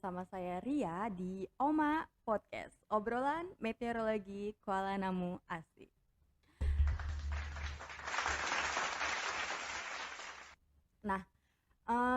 bersama saya Ria di Oma Podcast, obrolan meteorologi Kuala Namu asik. Nah,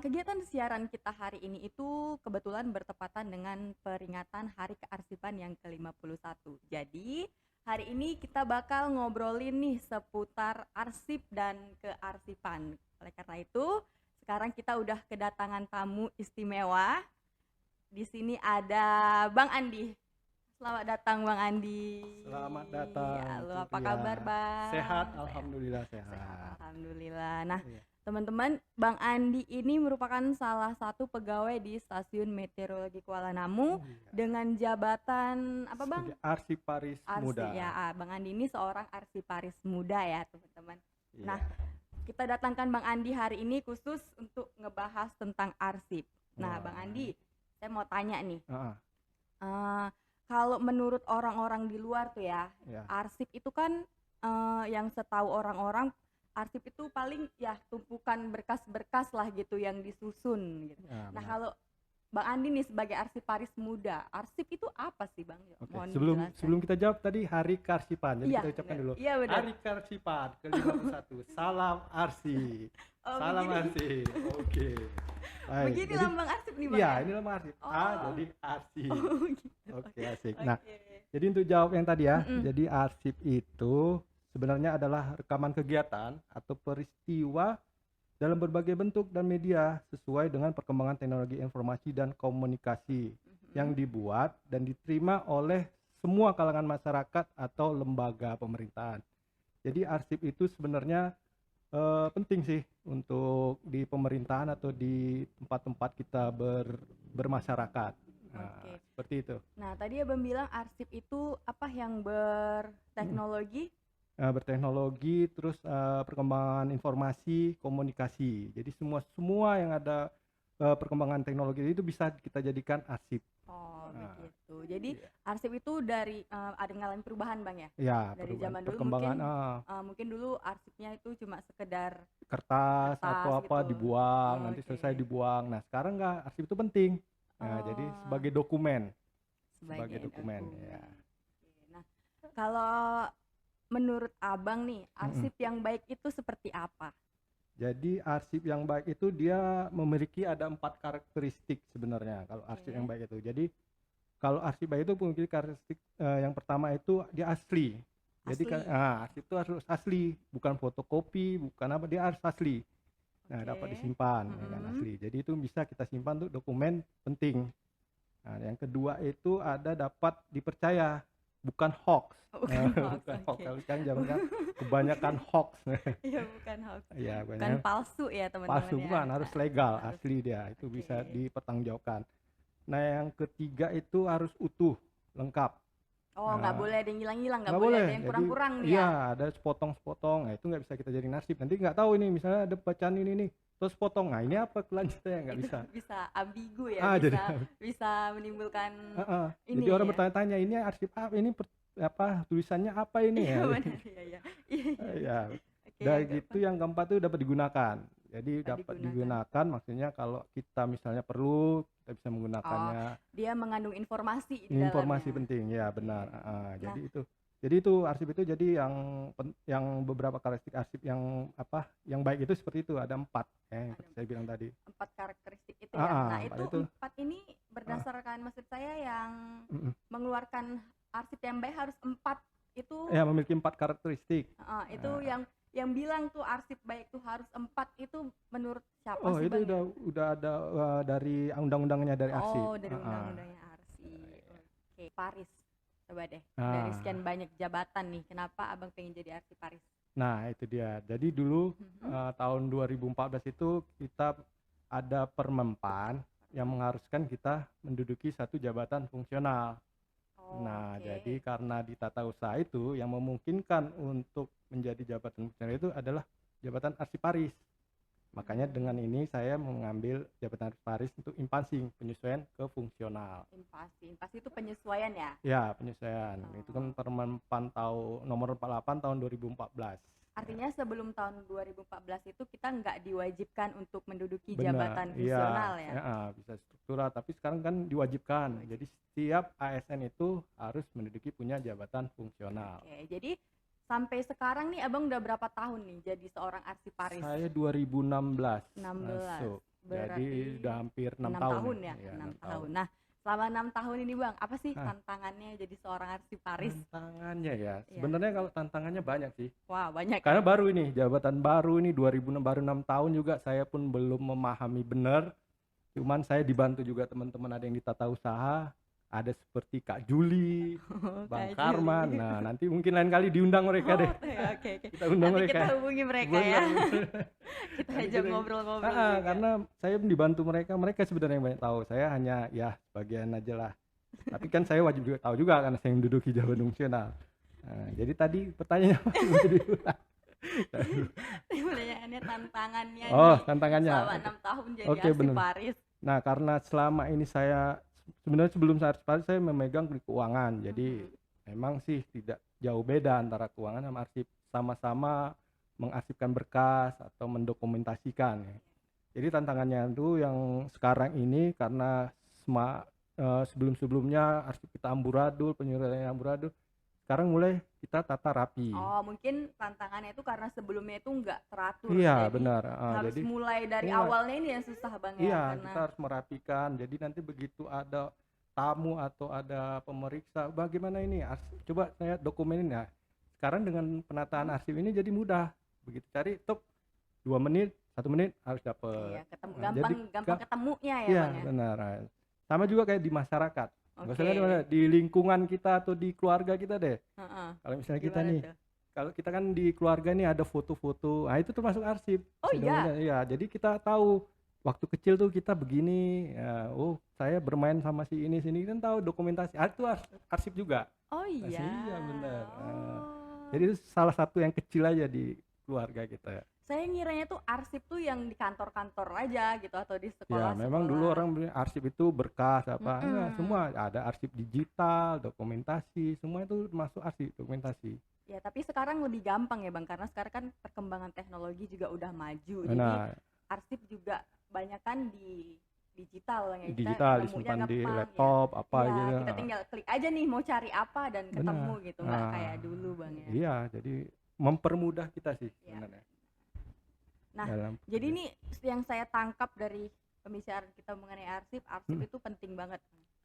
kegiatan siaran kita hari ini itu kebetulan bertepatan dengan peringatan Hari Kearsipan yang ke-51. Jadi, hari ini kita bakal ngobrolin nih seputar arsip dan kearsipan. Oleh karena itu, sekarang kita udah kedatangan tamu istimewa. Di sini ada Bang Andi. Selamat datang Bang Andi. Selamat datang. Halo, apa kabar Bang? Sehat, alhamdulillah sehat. Alhamdulillah. Nah, Iya. teman-teman, Bang Andi ini merupakan salah satu pegawai di Stasiun Meteorologi Kuala Namu dengan jabatan apa Bang? Sebagai arsiparis muda. Ya, Bang Andi ini seorang arsiparis muda ya teman-teman. Iya. Nah, kita datangkan Bang Andi hari ini khusus untuk ngebahas tentang arsip. Nah, Bang Andi, saya mau tanya nih. Kalau menurut orang-orang di luar tuh ya, arsip itu kan yang setahu orang-orang, arsip itu paling ya tumpukan berkas-berkas lah gitu yang disusun gitu. Nah, kalau Bang Andi nih sebagai arsiparis muda, arsip itu apa sih Bang? Sebelum kita jawab tadi Hari Kearsipan, jadi kita ucapkan dulu. Iya, benar. Hari Kearsipan ke-51. Salam arsip. Salam arsip. Oke. Baik. Begini jadi, lambang arsip nih Bang. Iya, ini lambang arsip. Jadi arsip. Gitu. Oke, asik. Nah, jadi untuk jawab yang tadi ya, jadi arsip itu sebenarnya adalah rekaman kegiatan atau peristiwa dalam berbagai bentuk dan media sesuai dengan perkembangan teknologi informasi dan komunikasi yang dibuat dan diterima oleh semua kalangan masyarakat atau lembaga pemerintahan. Jadi arsip itu sebenarnya penting sih untuk di pemerintahan atau di tempat-tempat kita bermasyarakat. Nah, seperti itu. Nah, tadi Abang bilang arsip itu apa yang berteknologi? Berteknologi, terus perkembangan informasi, komunikasi. Jadi semua yang ada perkembangan teknologi itu bisa kita jadikan arsip. Begitu. Jadi arsip itu dari ada ngalamin perubahan Bang ya? Ya, dari zaman dulu mungkin dulu arsipnya itu cuma sekedar kertas atau apa gitu. dibuang, nanti selesai dibuang. Nah, sekarang enggak, arsip itu penting. Nah, jadi sebagai dokumen. Sebagai dokumen. Ya. Nah, kalau menurut Abang nih, arsip yang baik itu seperti apa? Jadi arsip yang baik itu dia memiliki ada 4 karakteristik sebenarnya kalau arsip yang baik itu. Jadi kalau arsip baik itu memiliki karakteristik yang pertama itu dia asli. Jadi arsip itu harus asli, bukan fotokopi, bukan apa, dia harus asli. Nah, dapat disimpan dengan asli. Jadi itu bisa kita simpan untuk dokumen penting. Nah, yang kedua itu ada dapat dipercaya, bukan hoax. Bukan hoax. Kan jangan kebanyakan hoax. Iya, bukan hoax. Iya, bukan palsu ya teman-teman. Palsu bukan, harus legal, asli dia. Itu bisa dipertanggungjawabkan. Nah, yang ketiga itu harus utuh, lengkap. Nggak boleh ada yang hilang-hilang, nggak boleh ada yang kurang-kurang ya? Iya, ada sepotong-sepotong. Nah, itu nggak bisa kita jadi nasib. Nanti nggak tahu ini, misalnya ada bacaan ini nih, terus potong. Nah, ini apa kelanjutannya, nggak bisa. Bisa ambigu ya, bisa menimbulkan ini. Jadi orang bertanya-tanya, ini arsip apa, ini tulisannya apa ini ya? Iya. Dan gitu yang keempat itu dapat digunakan. Jadi dapat digunakan maksudnya kalau kita misalnya perlu, kita bisa menggunakannya. Dia mengandung informasi di informasi dalamnya. Penting ya, benar. Jadi itu arsip itu jadi yang beberapa karakteristik arsip yang baik itu seperti itu, ada 4 yang saya bilang tadi. 4 karakteristik itu ya. Nah, itu 4 ini berdasarkan maksud saya yang mengeluarkan arsip yang baik harus 4 itu. Ya, memiliki 4 karakteristik. Itu yang bilang tuh arsip baik tuh harus 4 itu menurut siapa sih itu Bang? udah ada dari undang-undangnya dari arsip. Dari undang-undangnya arsip. Oke, Paris. Coba deh. Dari sekian banyak jabatan nih, kenapa Abang pengen jadi arsiparis? Nah, itu dia. Jadi dulu tahun 2014 itu kita ada Permenpan yang mengharuskan kita menduduki satu jabatan fungsional. Nah, jadi karena di tata usaha itu yang memungkinkan untuk menjadi jabatan fungsional itu adalah jabatan arsiparis. Makanya dengan ini saya mengambil jabatan arsiparis untuk impasing, penyesuaian ke fungsional. Impasi itu penyesuaian ya? Ya, penyesuaian. Itu kan Permen PAN nomor 48 tahun 2014. Artinya sebelum tahun 2014 itu kita nggak diwajibkan untuk menduduki Benar, jabatan iya, fungsional ya? bisa struktural, tapi sekarang kan diwajibkan. Jadi setiap ASN itu harus menduduki punya jabatan fungsional. Oke, jadi sampai sekarang nih Abang udah berapa tahun nih jadi seorang arsiparis? Saya 2016 16. masuk. Jadi Berarti udah hampir 6 6 tahun tahun ya. ya? Iya, 6 6 tahun. tahun. Nah, selama 6 tahun ini Bang, apa sih Hah, tantangannya jadi seorang arsiparis? tantangannya ya. Iya. Sebenarnya kalau tantangannya banyak sih. Wah, banyak ya? Karena baru ini, jabatan baru ini 2006, baru 6 tahun juga saya pun belum memahami benar. Cuman saya dibantu juga teman-teman, ada yang di tata usaha, ada seperti Kak Juli, Bang Kak Karman. Juli. Nah, nanti mungkin lain kali diundang mereka deh. Ya, oke, oke. Kita undang Nanti mereka. kita hubungi mereka Bener, ya. bener. Kita Nanti ajak kita- ngobrol-ngobrol juga. Karena saya dibantu mereka, mereka sebenarnya yang banyak tahu. Saya hanya ya sebagian aja lah. Tapi kan saya wajib juga tahu juga karena saya menduduki jabatan fungsional. Nah, jadi tadi pertanyaannya apa? Pertanyaannya tantangannya Oh, nih tantangannya. selama 6 tahun jadi Oke, bener. arsiparis. Nah, karena selama ini saya sebenarnya sebelum saya arsiparis saya memegang di keuangan. Jadi memang sih tidak jauh beda antara keuangan sama arsip, sama-sama mengarsipkan berkas atau mendokumentasikan ya. Jadi tantangannya itu yang sekarang ini karena sebelum-sebelumnya arsip kita amburadul, penyelesaian amburadul, sekarang mulai kita tata rapi. Oh, mungkin tantangannya itu karena sebelumnya itu nggak teratur. Iya, Jadi benar. harus Jadi mulai dari mulai. awalnya ini yang susah Bang ya, Iya, karena kita harus merapikan. Jadi nanti begitu ada tamu atau ada pemeriksa, bagaimana ini? Coba saya dokumenin ya. Sekarang dengan penataan arsip ini jadi mudah. Begitu cari, top 2 menit, 1 menit harus iya, dapat. ketemu Nah, gampang jadi gampang ketemunya ya iya, Bang ya. benar. Sama juga kayak di masyarakat. Nggak usah lihat di mana, Oke. di lingkungan kita atau di keluarga kita deh. Heeh. Kalau misalnya kita Gimana nih, tuh? kalau kita kan di keluarga nih ada foto-foto, nah itu termasuk arsip. Oh iya. Iya, jadi kita tahu waktu kecil tuh kita begini, ya, oh saya bermain sama si ini sini kan tahu dokumentasi. Ah, itu arsip juga. Oh iya. Iya, benar. Oh. Jadi itu salah satu yang kecil aja di keluarga kita. Saya ngiranya tuh arsip tuh yang di kantor-kantor aja gitu atau di Ya, sekolah-sekolah. memang dulu orang bilang arsip itu berkas apa, enggak, Mm-mm. semua ada arsip digital, dokumentasi, semua itu masuk arsip dokumentasi. Ya, tapi sekarang lebih gampang ya Bang, karena sekarang kan perkembangan teknologi juga udah maju. Jadi Nah, arsip juga banyak kan di digital Bang ya. Kita digital nemunya disimpan di gampang ya. laptop apa Ya, gitu. kita tinggal klik aja nih mau cari apa dan ketemu Benar. gitu, nggak Nah, kayak dulu Bang ya. iya, jadi mempermudah kita sih Iya. sebenarnya. Nah, Dalam jadi ini yang saya tangkap dari pembicaraan kita mengenai arsip itu penting banget.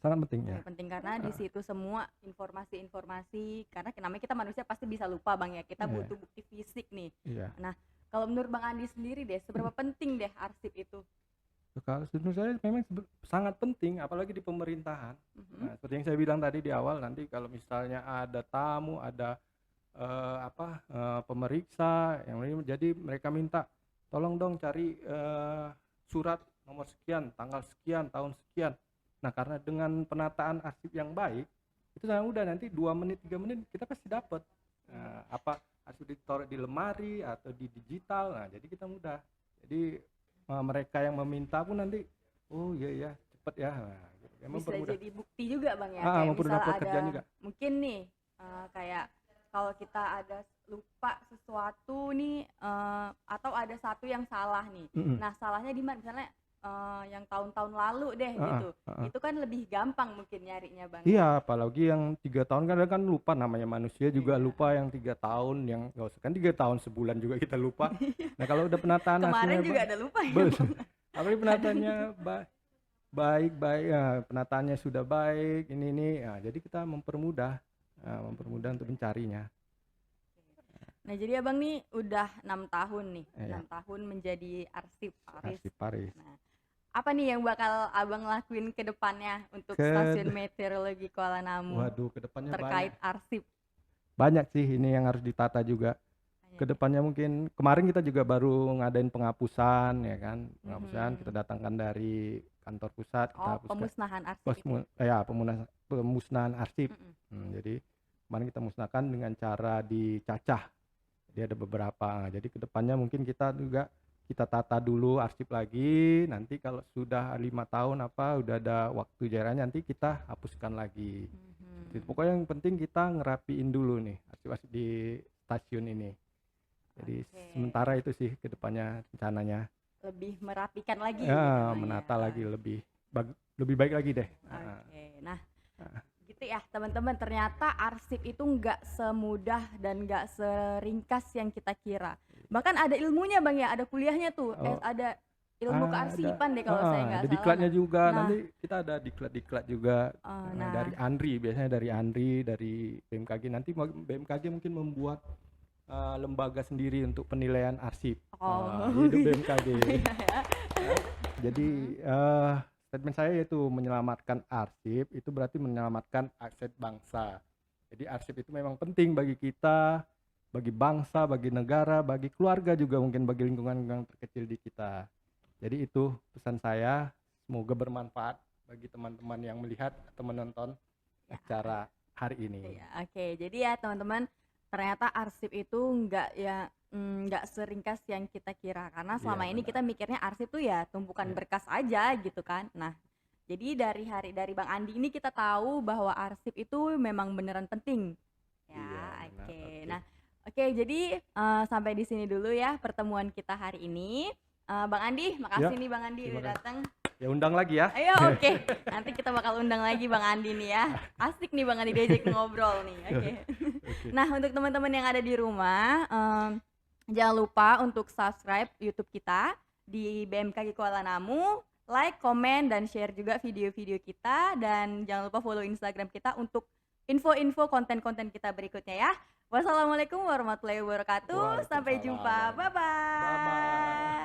sangat penting ya. Penting karena di situ semua informasi-informasi, karena namanya kita manusia pasti bisa lupa Bang ya, kita Iya. butuh bukti fisik nih. Iya. Nah, kalau menurut Bang Andi sendiri deh, seberapa penting deh arsip itu? Kalau menurut saya memang sangat penting, apalagi di pemerintahan. Mhm. Nah, seperti yang saya bilang tadi di awal, nanti kalau misalnya ada tamu, ada pemeriksa yang lain, jadi mereka minta tolong dong cari surat nomor sekian, tanggal sekian, tahun sekian. Nah, karena dengan penataan arsip yang baik, itu sangat mudah, nanti 2 menit 3 menit kita pasti dapat. Apa arsip ditaruh di lemari atau di digital, nah jadi kita mudah. Jadi mereka yang meminta pun nanti, oh iya ya cepet ya. Nah, gitu. Ya, Bisa mempermudah. jadi bukti juga Bang ya, Ah, kayak mempermudah misal pekerjaan ada juga. mungkin nih kayak kalau kita ada lupa sesuatu nih atau ada satu yang salah nih. Mm-mm. Nah, salahnya di mana? Misalnya yang tahun-tahun lalu deh Ah, gitu. ah, ah. Itu kan lebih gampang mungkin nyarinya Bang. Iya, apalagi yang 3 tahun kan lupa, namanya manusia juga Iya. lupa. Yang 3 tahun, yang nggak usah kan 3 tahun sebulan juga kita lupa. Nah, kalau udah penataan Kemarin hasilnya juga ada lupa ya. betul. Apalagi penataannya baik, ya, penataannya sudah baik, ini, ya, jadi kita mempermudah untuk mencarinya. Nah, jadi Abang nih udah 6 tahun nih, Iya. 6 tahun menjadi arsiparis. Arsiparis. Nah, apa nih yang bakal Abang lakuin ke depannya untuk Ke Stasiun Meteorologi Kuala Namu Waduh, kedepannya terkait arsip? banyak sih ini yang harus ditata juga. Kedepannya mungkin kemarin kita juga baru ngadain penghapusan, ya kan, penghapusan kita datangkan dari kantor pusat, kita Oh, hapuskan. pemusnahan arsip itu. Pemusnahan arsip. Mm-mm. Jadi kemarin kita musnahkan dengan cara dicacah. Jadi ada beberapa. Jadi kedepannya mungkin kita juga kita tata dulu arsip lagi. Nanti kalau sudah 5 tahun udah ada waktu jaraknya, nanti kita hapuskan lagi. Mhm. Jadi pokoknya yang penting kita ngerapiin dulu nih arsip-arsip di stasiun ini. Jadi Oke. sementara itu sih ke depannya rencananya. Lebih merapikan lagi Ya, gitu Bang menata ya. lagi lebih baik lagi deh. Oke. Nah, Heeh. gitu ya teman-teman, ternyata arsip itu nggak semudah dan nggak seringkas yang kita kira. Bahkan ada ilmunya Bang ya, ada kuliahnya tuh, Oh, ada ilmu ada kearsipan deh kalau saya ada nggak salah. diklatnya juga. Nah, Nanti kita ada diklat-diklat juga dari nah, Andri, biasanya dari Andri, dari BMKG. Nanti BMKG mungkin membuat lembaga sendiri untuk penilaian arsip. oh, Hidup iya BMKG. ya. Ya. Jadi statement saya yaitu menyelamatkan arsip itu berarti menyelamatkan aset bangsa. Jadi arsip itu memang penting bagi kita, bagi bangsa, bagi negara, bagi keluarga juga, mungkin bagi lingkungan yang terkecil di kita. Jadi itu pesan saya, semoga bermanfaat bagi teman-teman yang melihat atau menonton Ya. acara hari ini. Ya, oke. Jadi ya teman-teman, ternyata arsip itu nggak seringkas yang kita kira, karena Iya, selama ini benar. kita mikirnya arsip tuh ya tumpukan Iya. berkas aja gitu kan. Nah, jadi dari Bang Andi ini kita tahu bahwa arsip itu memang beneran penting. Ya, Iya, benar. oke. Oke. Nah, oke, jadi sampai di sini dulu ya pertemuan kita hari ini. Bang Andi, makasih nih Bang Andi terima udah kasih. datang. Ya undang lagi ya. Ayo, oke. Nanti kita bakal undang lagi Bang Andi nih ya. Asik nih Bang Andi diajak ngobrol nih. Oke. Oke. Nah, untuk teman-teman yang ada di rumah, jangan lupa untuk subscribe YouTube kita di BMKG Kuala Namu, like, komen, dan share juga video-video kita, dan jangan lupa follow Instagram kita untuk info-info konten-konten kita berikutnya ya. Wassalamualaikum warahmatullahi wabarakatuh. Sampai jumpa. Waalaikumsalam. Bye-bye. Bye-bye.